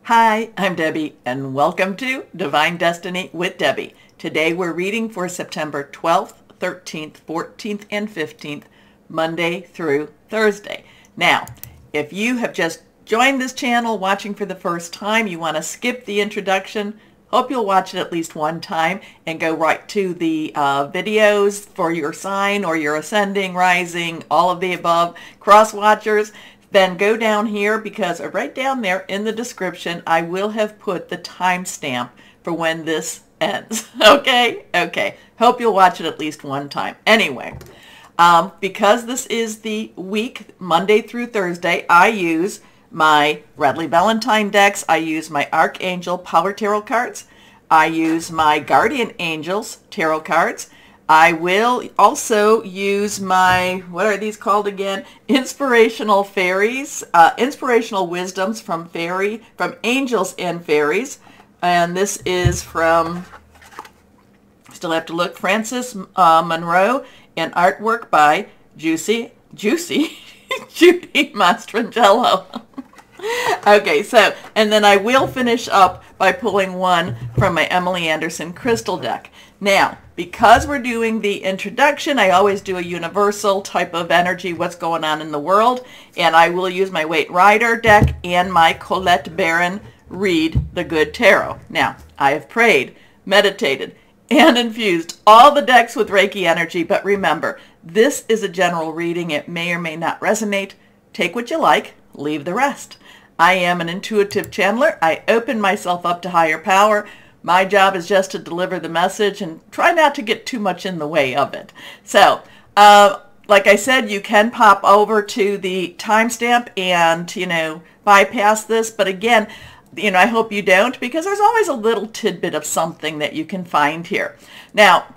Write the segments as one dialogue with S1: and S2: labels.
S1: Hi, I'm Debbie, and welcome to Divine Destiny with Debbie. Today we're reading for September 12th, 13th, 14th, and 15th, Monday through Thursday. Now, if you have just joined this channel watching for the first time, you want to skip the introduction, hope you'll watch it at least one time and go right to the videos for your sign or your ascending, rising, all of the above, Crosswatchers. Then go down here because right down there in the description, I will have put the timestamp for when this ends. Okay. Hope you'll watch it at least one time. Anyway, because this is the week, Monday through Thursday, I use my Radley Valentine decks. I use my Archangel Power Tarot cards. I use my Guardian Angels Tarot cards. I will also use my, what are these called again? Inspirational Fairies, Inspirational Wisdoms from Angels and Fairies. And this is from, still have to look, Frances Monroe, and artwork by Judy Mastrangelo. Okay, so, and then I will finish up by pulling one from my Emily Anderson crystal deck. Now, because we're doing the introduction, I always do a universal type of energy, what's going on in the world, and I will use my Waite Rider deck and my Colette Baron Read the Good Tarot. Now, I have prayed, meditated, and infused all the decks with Reiki energy, but remember, this is a general reading. It may or may not resonate. Take what you like, leave the rest. I am an intuitive channeler. I open myself up to higher power. My job is just to deliver the message and try not to get too much in the way of it. So, like I said, you can pop over to the timestamp and, bypass this. But again, I hope you don't, because there's always a little tidbit of something that you can find here. Now,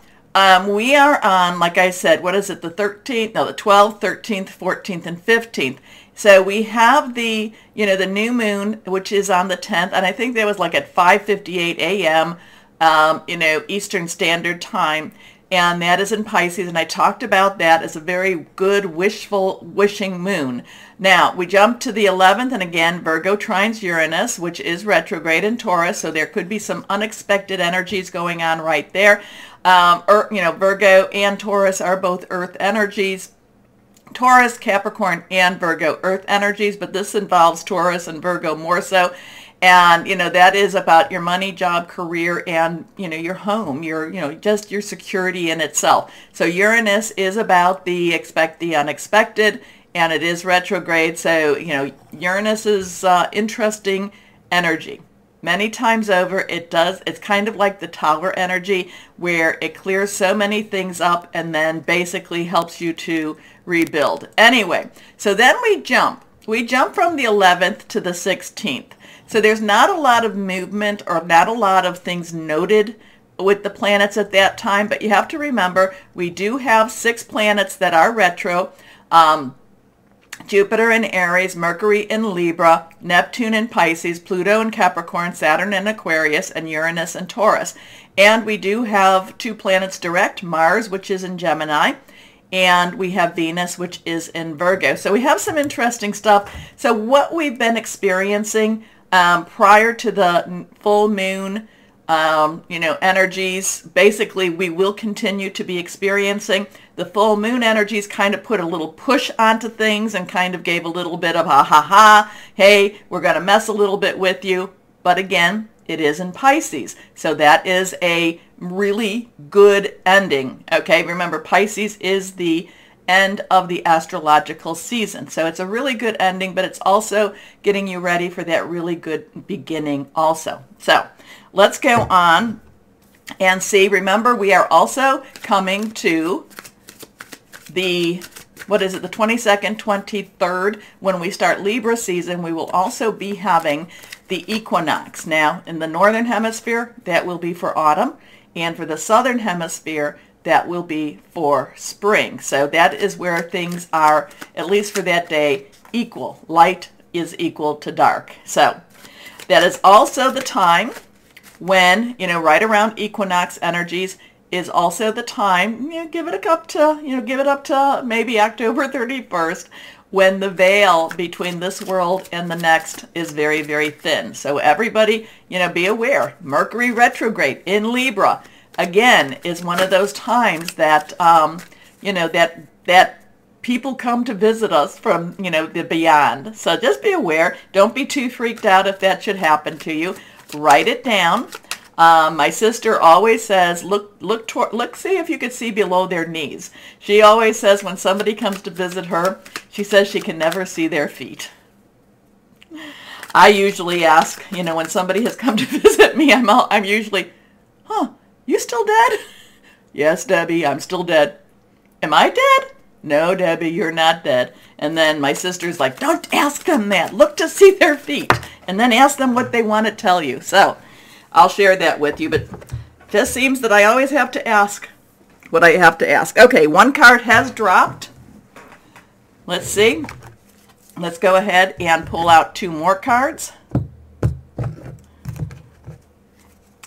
S1: we are on, like I said, what is it, the 13th? No, the 12th, 13th, 14th, and 15th. So we have the, the new moon, which is on the 10th, and I think that was like at 5:58 a.m., Eastern Standard Time, and that is in Pisces, and I talked about that as a very good wishing moon. Now, we jump to the 11th, and again, Virgo trines Uranus, which is retrograde in Taurus, so there could be some unexpected energies going on right there. Virgo and Taurus are both earth energies. Taurus, Capricorn, and Virgo earth energies, but this involves Taurus and Virgo more so. And, that is about your money, job, career, and, your home, just your security in itself. So Uranus is about the expect the unexpected, and it is retrograde. So, Uranus is interesting energy. Many times over, it's kind of like the Tower energy, where it clears so many things up and then basically helps you to rebuild. Anyway, so then we jump from the 11th to the 16th. So there's not a lot of movement or not a lot of things noted with the planets at that time, but you have to remember we do have 6 planets that are retro. Jupiter in Aries, Mercury in Libra, Neptune in Pisces, Pluto in Capricorn, Saturn in Aquarius, and Uranus in Taurus. And we do have 2 planets direct, Mars, which is in Gemini, and we have Venus, which is in Virgo. So we have some interesting stuff. So what we've been experiencing prior to the full moon, energies, basically we will continue to be experiencing. The full moon energies kind of put a little push onto things and kind of gave a little bit of hey, we're going to mess a little bit with you. But again, it is in Pisces. So that is a really good ending. Okay, remember Pisces is the end of the astrological season. So it's a really good ending, but it's also getting you ready for that really good beginning also. So let's go on and see. Remember, we are also coming to the, the 22nd, 23rd, when we start Libra season. We will also be having the equinox. Now, in the northern hemisphere, that will be for autumn, and for the southern hemisphere, that will be for spring. So that is where things are, at least for that day, equal. Light is equal to dark. So that is also the time when, right around equinox energies is also the time, give it up to maybe October 31st, when the veil between this world and the next is very, very thin. So everybody, be aware. Mercury retrograde in Libra, again, is one of those times that, that people come to visit us from, the beyond. So just be aware. Don't be too freaked out if that should happen to you. Write it down. My sister always says, look, see if you could see below their knees. She always says when somebody comes to visit her, she says she can never see their feet. I usually ask, when somebody has come to visit me, I'm usually, you still dead? Yes, Debbie, I'm still dead. Am I dead? No, Debbie, you're not dead. And then my sister's like, don't ask them that. Look to see their feet. And then ask them what they want to tell you. So I'll share that with you. But it just seems that I always have to ask what I have to ask. Okay, one card has dropped. Let's see. Let's go ahead and pull out two more cards.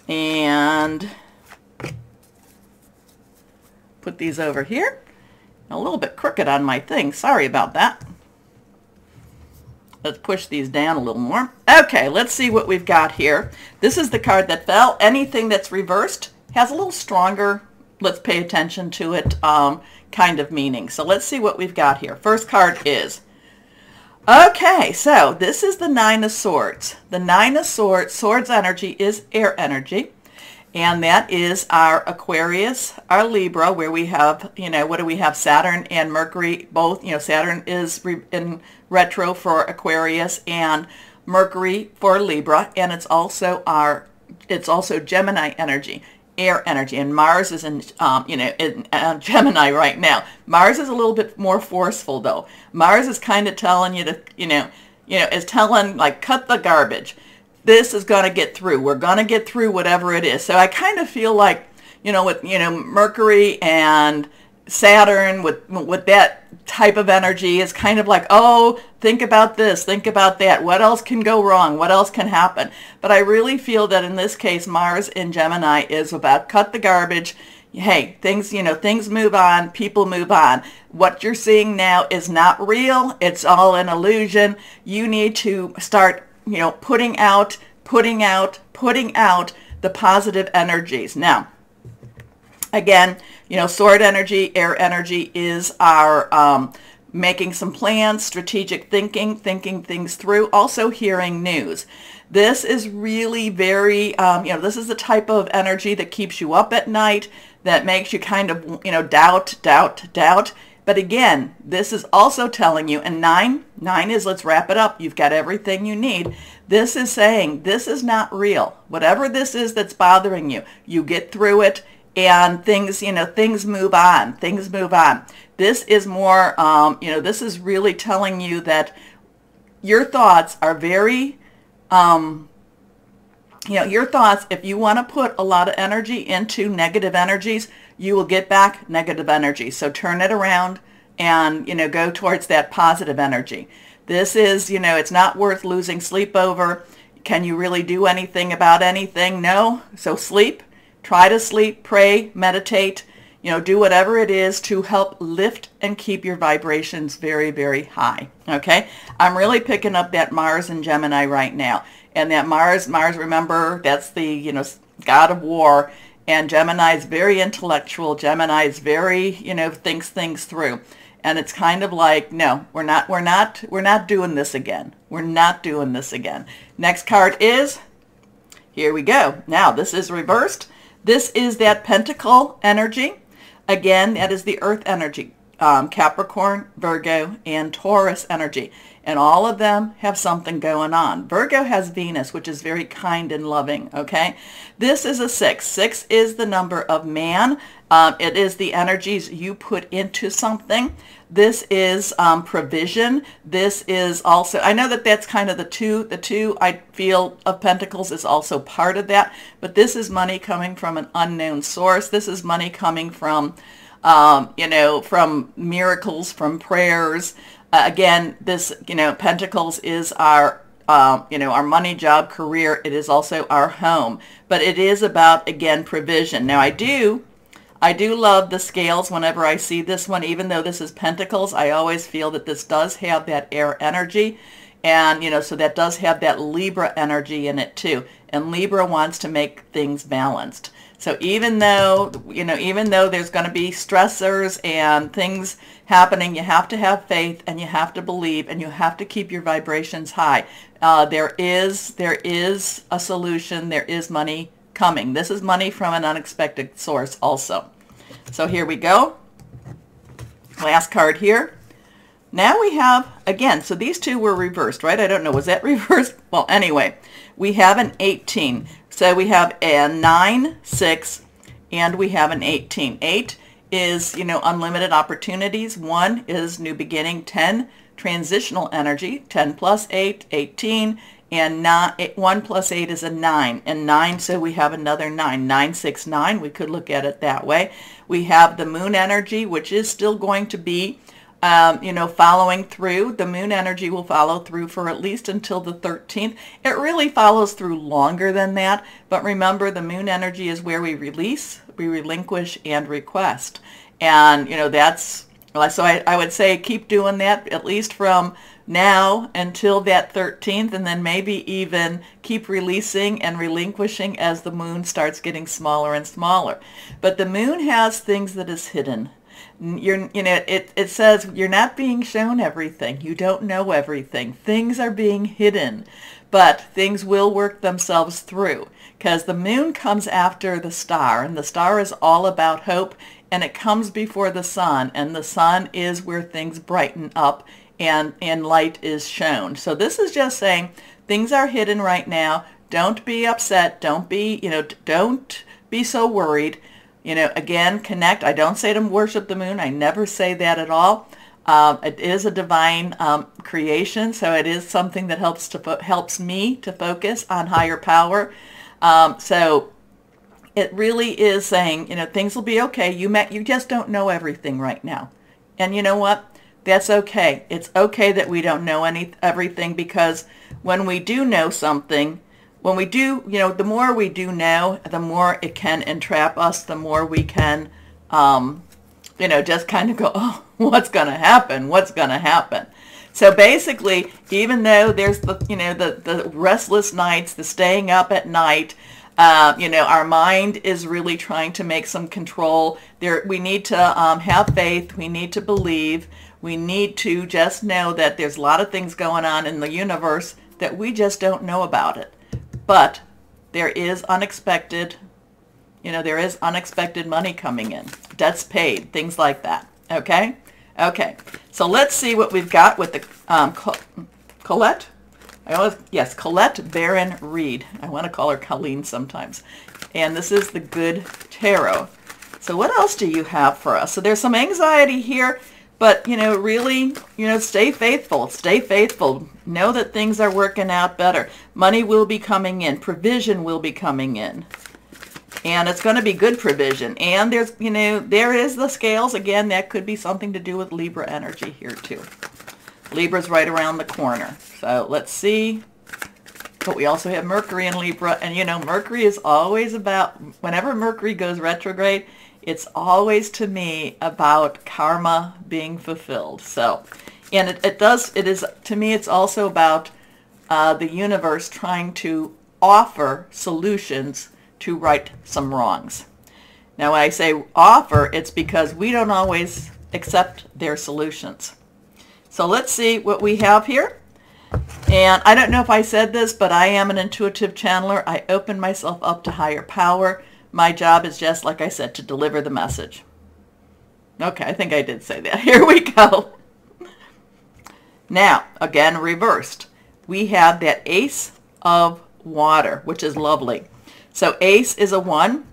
S1: And put these over here. A little bit crooked on my thing. Sorry about that. Let's push these down a little more. Okay, let's see what we've got here. This is the card that fell. Anything that's reversed has a little stronger, let's pay attention to it, kind of meaning. So let's see what we've got here. First card is, okay, so this is the Nine of Swords. The Nine of Swords, Swords energy is air energy. And that is our Aquarius, our Libra, where we have, what do we have? Saturn and Mercury, both, Saturn is in retro for Aquarius and Mercury for Libra. And it's also Gemini energy, air energy. And Mars is in Gemini right now. Mars is a little bit more forceful, though. Mars is kind of telling you to, is telling, like, cut the garbage. This is going to get through. We're going to get through whatever it is. So I kind of feel like, with, Mercury and Saturn with that type of energy is kind of like, oh, think about this, think about that. What else can go wrong? What else can happen? But I really feel that in this case, Mars in Gemini is about cut the garbage. Hey, things move on, people move on. What you're seeing now is not real. It's all an illusion. You need to start putting out the positive energies. Now, again, sword energy, air energy is our making some plans, strategic thinking things through, also hearing news. This is really very, this is the type of energy that keeps you up at night, that makes you kind of, doubt. But again, this is also telling you, and nine is, let's wrap it up. You've got everything you need. This is saying this is not real. Whatever this is that's bothering you, you get through it, and things move on. Things move on. This is more, this is really telling you that your thoughts are very, your thoughts, if you want to put a lot of energy into negative energies, you will get back negative energy. So turn it around and, go towards that positive energy. This is, it's not worth losing sleep over. Can you really do anything about anything? No. So sleep, try to sleep, pray, meditate, do whatever it is to help lift and keep your vibrations very, very high. Okay. I'm really picking up that Mars in Gemini right now. And that Mars, remember, that's the, god of war. And Gemini is very intellectual. Gemini is very, thinks things through. And it's kind of like, no, we're not doing this again. We're not doing this again. Next card is, here we go. Now, this is reversed. This is that Pentacle energy. Again, that is the Earth energy. Capricorn, Virgo, and Taurus energy. And all of them have something going on. Virgo has Venus, which is very kind and loving, okay? This is a 6. 6 is the number of man. It is the energies you put into something. This is provision. This is also, I know that that's kind of the two I feel of Pentacles is also part of that, but this is money coming from an unknown source. This is money coming from, from miracles, from prayers. Again, this, Pentacles is our, our money, job, career. It is also our home. But it is about, again, provision. Now, I do I do love the scales whenever I see this one. Even though this is Pentacles, I always feel that this does have that air energy. And, so that does have that Libra energy in it too. And Libra wants to make things balanced. So even though there's going to be stressors and things happening, you have to have faith and you have to believe and you have to keep your vibrations high. There is a solution. There is money coming. This is money from an unexpected source also. So here we go. Last card here. Now we have, again, so these two were reversed, right? I don't know, was that reversed? Well, anyway, we have an 18. So we have a 9, 6, and we have an 18. 8 is, unlimited opportunities. 1 is new beginning. 10, transitional energy. 10 plus 8, 18. And 1 plus 8 is a 9. And 9, so we have another 9. 9, 6, 9. We could look at it that way. We have the moon energy, which is still going to be following through. The moon energy will follow through for at least until the 13th. It really follows through longer than that. But remember, the moon energy is where we release, we relinquish, and request. And, that's, so I would say keep doing that at least from now until that 13th, and then maybe even keep releasing and relinquishing as the moon starts getting smaller and smaller. But the moon has things that is hidden. It says you're not being shown everything. You don't know everything. Things are being hidden, but things will work themselves through because the moon comes after the star, and the star is all about hope, and it comes before the sun, and the sun is where things brighten up and light is shown. So this is just saying things are hidden right now. Don't be upset. Don't be so worried. Again, connect. I don't say to worship the moon. I never say that at all. It is a divine creation, so it is something that helps me to focus on higher power. So it really is saying, things will be okay. You just don't know everything right now. And you know what? That's okay. It's okay that we don't know everything, because when we do know something, when we do, the more we do know, the more it can entrap us, the more we can, just kind of go, oh, what's going to happen? What's going to happen? So basically, even though there's the restless nights, the staying up at night, our mind is really trying to make some control. We need to have faith. We need to believe. We need to just know that there's a lot of things going on in the universe that we just don't know about it. But there is unexpected money coming in, debts paid, things like that. Okay? Okay. So let's see what we've got with the Colette. Colette Baron Reed. I want to call her Colleen sometimes. And this is the Good Tarot. So what else do you have for us? So there's some anxiety here. But, really, stay faithful. Stay faithful. Know that things are working out better. Money will be coming in. Provision will be coming in. And it's going to be good provision. And there is the scales. Again, that could be something to do with Libra energy here, too. Libra's right around the corner. So let's see. But we also have Mercury in Libra. And, Mercury is always about, whenever Mercury goes retrograde, it's always, to me, about karma being fulfilled. So, and to me, it's also about the universe trying to offer solutions to right some wrongs. Now, when I say offer, it's because we don't always accept their solutions. So let's see what we have here. And I don't know if I said this, but I am an intuitive channeler. I open myself up to higher power. My job is just, like I said, to deliver the message. Okay, I think I did say that. Here we go. Now, again, reversed. We have that Ace of Water, which is lovely. So Ace is a 1.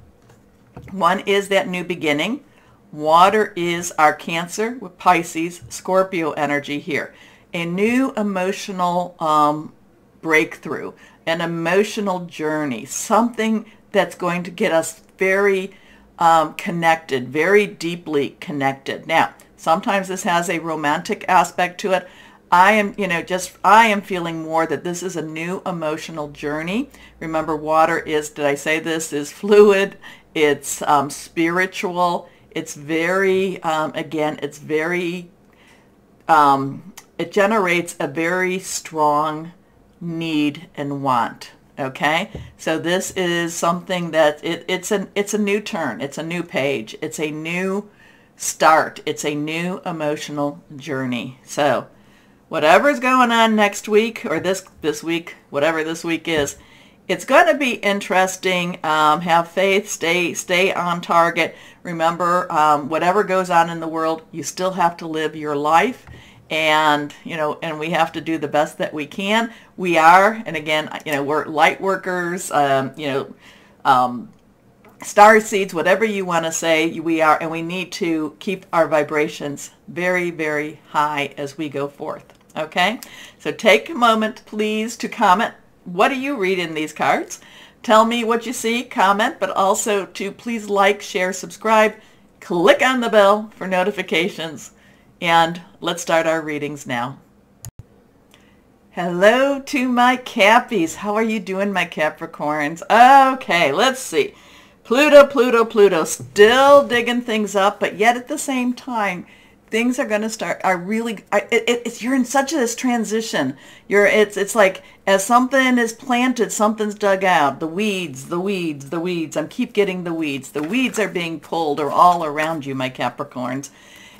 S1: 1 is that new beginning. Water is our Cancer with Pisces, Scorpio energy here. A new emotional breakthrough, an emotional journey, something that's going to get us very connected, very deeply connected. Now, sometimes this has a romantic aspect to it. I am feeling more that this is a new emotional journey. Remember, water is, did I say this, is fluid It's spiritual. It's very, again, it's very, it generates a very strong need and want. Okay, so this is something that it's a new turn. It's a new page. It's a new start. It's a new emotional journey. So whatever's going on next week or this week, whatever this week is, it's going to be interesting. Have faith. Stay on target. Remember, whatever goes on in the world, you still have to live your life. And, and we have to do the best that we can. We are, and again, we're light workers, star seeds, whatever you want to say, we are, and we need to keep our vibrations very, very high as we go forth. Okay? So take a moment, please, to comment. What do you read in these cards? Tell me what you see, comment, but also to please like, share, subscribe, click on the bell for notifications. And let's start our readings now. Hello to my Cappies. How are you doing, my Capricorns? Okay, let's see. Pluto, still digging things up, but yet at the same time, things are going to start, you're in such this transition. It's like as something is planted, something's dug out. The weeds. I keep getting the weeds. The weeds are being pulled or all around you, my Capricorns.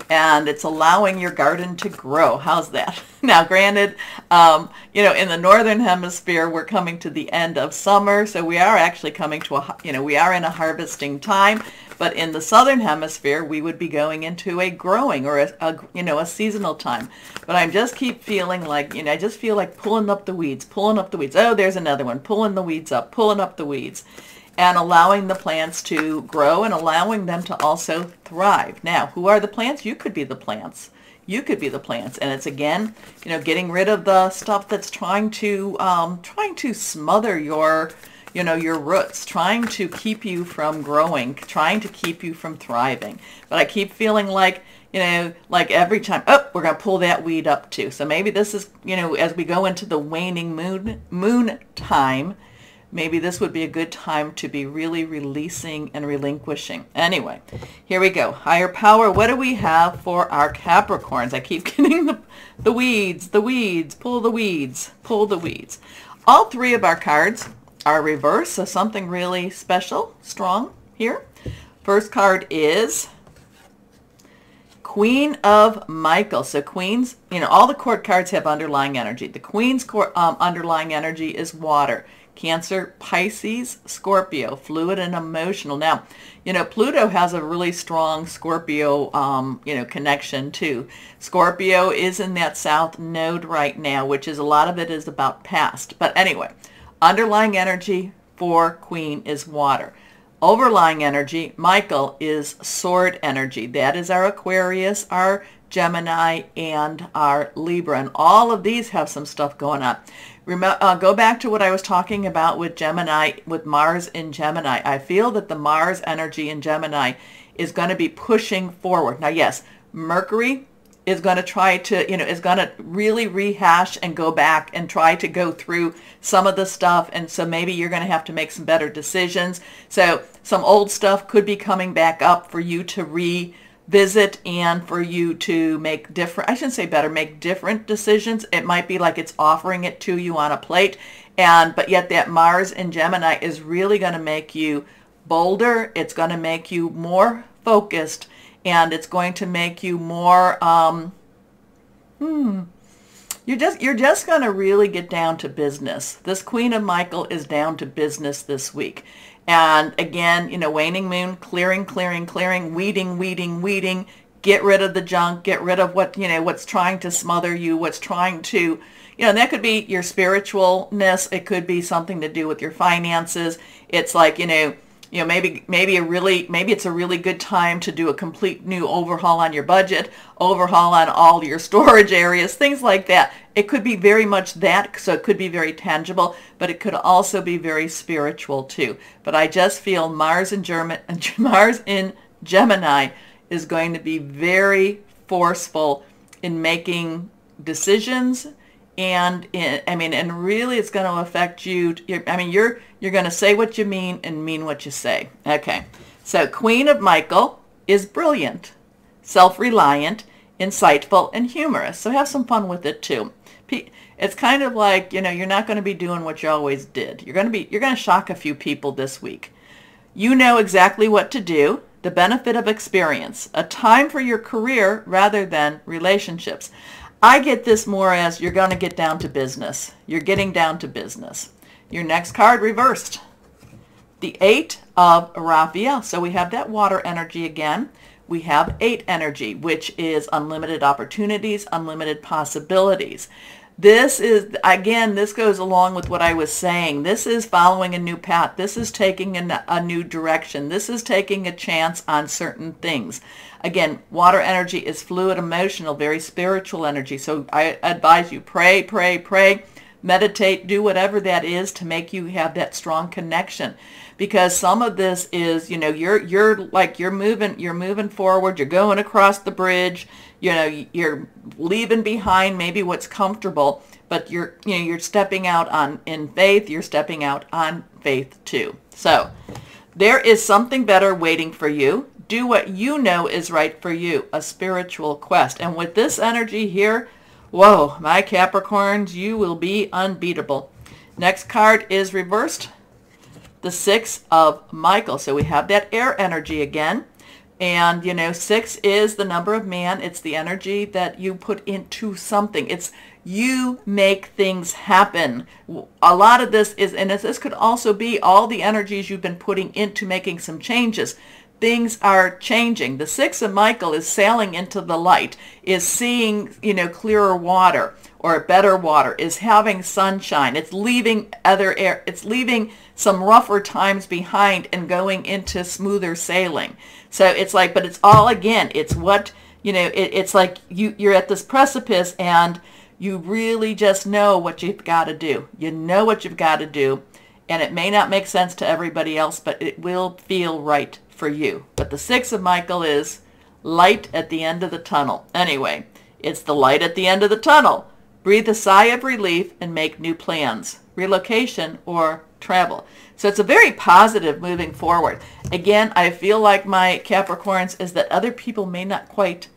S1: And it's allowing your garden to grow. How's that? Now, granted, in the northern hemisphere, we're coming to the end of summer, so we are actually coming to we are in a harvesting time. But in the southern hemisphere, we would be going into a growing or a seasonal time. But I just keep feeling like, I just feel like pulling up the weeds. Oh, there's another one. Pulling the weeds up, pulling up the weeds. And allowing the plants to grow and allowing them to also thrive. Now, who are the plants? You could be the plants. You could be the plants. And it's, again, getting rid of the stuff that's trying to smother your roots, trying to keep you from growing, trying to keep you from thriving. But I keep feeling like, like every time, we're going to pull that weed up too. So maybe this is, as we go into the waning moon time, maybe this would be a good time to be really releasing and relinquishing. Anyway, here we go. Higher power, what do we have for our Capricorns? I keep getting the weeds, pull the weeds. All three of our cards are reversed, so something really special, strong here. First card is Queen of Michael. So queens, all the court cards have underlying energy. The Queen's underlying energy is water. Cancer, Pisces, Scorpio, fluid and emotional. Now, Pluto has a really strong Scorpio, connection too. Scorpio is in that south node right now, which is a lot of it is about past. But anyway, underlying energy for Queen is water. Overlying energy, Michael, is sword energy. That is our Aquarius, our Gemini, and our Libra. And all of these have some stuff going on. Remember, go back to what I was talking about with Gemini, with Mars in Gemini. I feel that the Mars energy in Gemini is going to be pushing forward. Now, yes, Mercury is going to try to, is going to really rehash and go back and try to go through some of the stuff. And so maybe you're going to have to make some better decisions. So some old stuff could be coming back up for you to revisit and for you to make different, I shouldn't say better, make different decisions. It might be like it's offering it to you on a plate. But yet that Mars in Gemini is really going to make you bolder. It's going to make you more focused. And it's going to make you more, you're just going to really get down to business. This Queen of Michael is down to business this week. And again, waning moon, clearing, weeding, get rid of the junk, get rid of what, what's trying to smother you, what's trying to, and that could be your spiritualness. It could be something to do with your finances. It's like, maybe it's a really good time to do a complete new overhaul on your budget, overhaul on all your storage areas, things like that. It could be very much that, so it could be very tangible, but it could also be very spiritual too. But I just feel Mars in Gemini is going to be very forceful in making decisions And and really it's going to affect you. You're going to say what you mean and mean what you say. Okay. So Queen of Michael is brilliant, self-reliant, insightful, and humorous. So have some fun with it too. It's kind of like, you're not going to be doing what you always did. You're going to shock a few people this week. You know exactly what to do. The benefit of experience. A time for your career rather than relationships. I get this more as you're going to get down to business. You're getting down to business. Your next card reversed. The 8 of Raphael. So we have that water energy again. We have 8 energy, which is unlimited opportunities, unlimited possibilities. This is, again, this goes along with what I was saying. This is following a new path. This is taking a new direction. This is taking a chance on certain things. Again, water energy is fluid, emotional, very spiritual energy. So I advise you, pray, pray, pray, meditate, do whatever that is to make you have that strong connection. Because some of this is, you're moving forward, you're going across the bridge, you're leaving behind maybe what's comfortable, but you're stepping out in faith, you're stepping out on faith too. So there is something better waiting for you. Do what you know is right for you, a spiritual quest. And with this energy here, whoa, my Capricorns, you will be unbeatable. Next card is reversed. The 6 of Michael. So we have that air energy again. And, 6 is the number of man. It's the energy that you put into something. It's you make things happen. A lot of this is, and this could also be all the energies you've been putting into making some changes. Things are changing. The 6 of Michael is sailing into the light, is seeing, clearer water or better water, is having sunshine. It's leaving other air. It's leaving some rougher times behind and going into smoother sailing. So it's like, but it's all, again, it's what, it's like you're at this precipice and you really just know what you've got to do. You know what you've got to do. And it may not make sense to everybody else, but it will feel right for you. But the 6 of Michael is light at the end of the tunnel. Anyway, it's the light at the end of the tunnel. Breathe a sigh of relief and make new plans, relocation or travel. So it's a very positive moving forward. Again, I feel like my Capricorns is that other people may not quite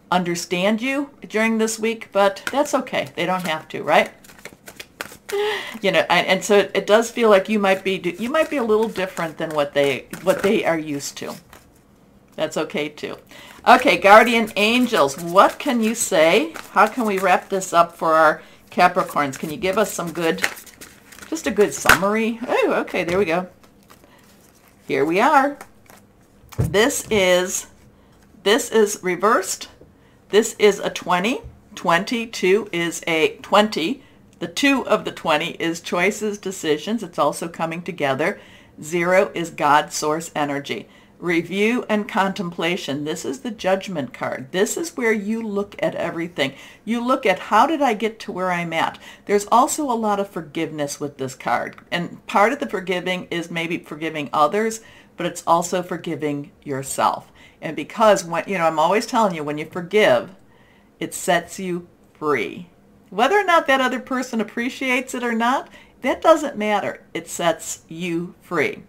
S1: understand you during this week, but that's okay. They don't have to, right? And so it does feel like you might be a little different than what they are used to. That's okay too. Okay, guardian angels, what can you say? How can we wrap this up for our Capricorns? Can you give us just a good summary? Oh, okay, there we go. Here we are. This is reversed. This is a 20. 22 is a 20. The 2 of the 20 is choices, decisions. It's also coming together. 0 is God source energy. Review and contemplation. This is the judgment card. This is where you look at everything. You look at, how did I get to where I'm at? There's also a lot of forgiveness with this card. And part of the forgiving is maybe forgiving others, but it's also forgiving yourself. And because, I'm always telling you, when you forgive, it sets you free. Whether or not that other person appreciates it or not, that doesn't matter. It sets you free.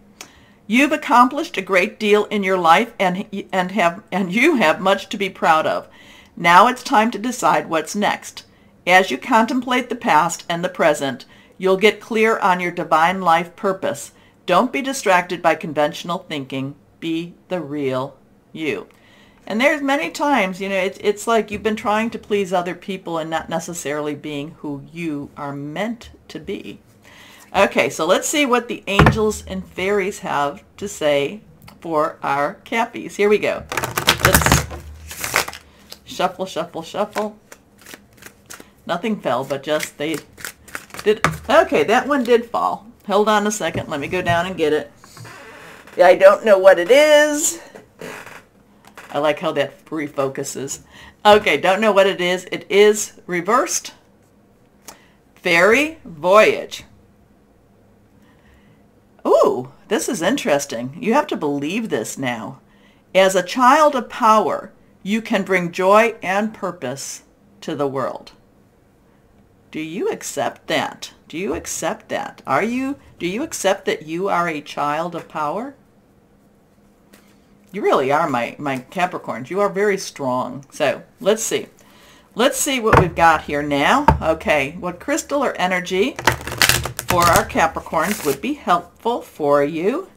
S1: You've accomplished a great deal in your life and you have much to be proud of. Now it's time to decide what's next. As you contemplate the past and the present, you'll get clear on your divine life purpose. Don't be distracted by conventional thinking. Be the real you. And there's many times, it's like you've been trying to please other people and not necessarily being who you are meant to be. Okay, so let's see what the angels and fairies have to say for our Cappies. Here we go. Let's shuffle, shuffle, shuffle. Nothing fell, but just they did. Okay, that one did fall. Hold on a second. Let me go down and get it. I don't know what it is. I like how that refocuses. Okay, don't know what it is. It is reversed. Fairy Voyage. Ooh, this is interesting. You have to believe this now. As a child of power, you can bring joy and purpose to the world. Do you accept that? Do you accept that? Do you accept that you are a child of power? You really are, my Capricorns. You are very strong. So let's see. Let's see what we've got here now. Okay, what crystal or energy for our Capricorns would be helpful for you?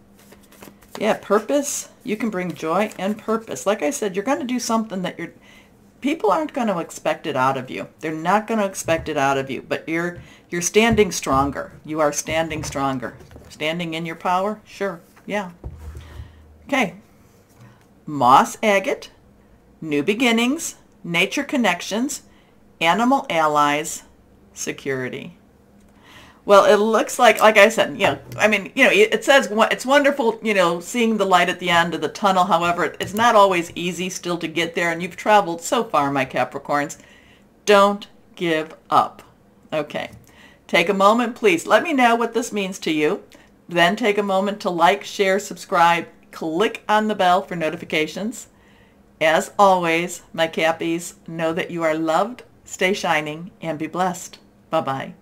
S1: Yeah, purpose. You can bring joy and purpose. Like I said, you're going to do something that people aren't going to expect it out of you. They're not going to expect it out of you, but you're standing stronger. You are standing stronger. Standing in your power? Sure. Yeah. Okay. Moss agate, new beginnings, nature connections, animal allies, security. Well, it looks like I said, it says it's wonderful, seeing the light at the end of the tunnel. However, it's not always easy still to get there, and you've traveled so far, my Capricorns. Don't give up. Okay. Take a moment, please. Let me know what this means to you. Then take a moment to like, share, subscribe, click on the bell for notifications. As always, my Cappies, know that you are loved, stay shining, and be blessed. Bye-bye.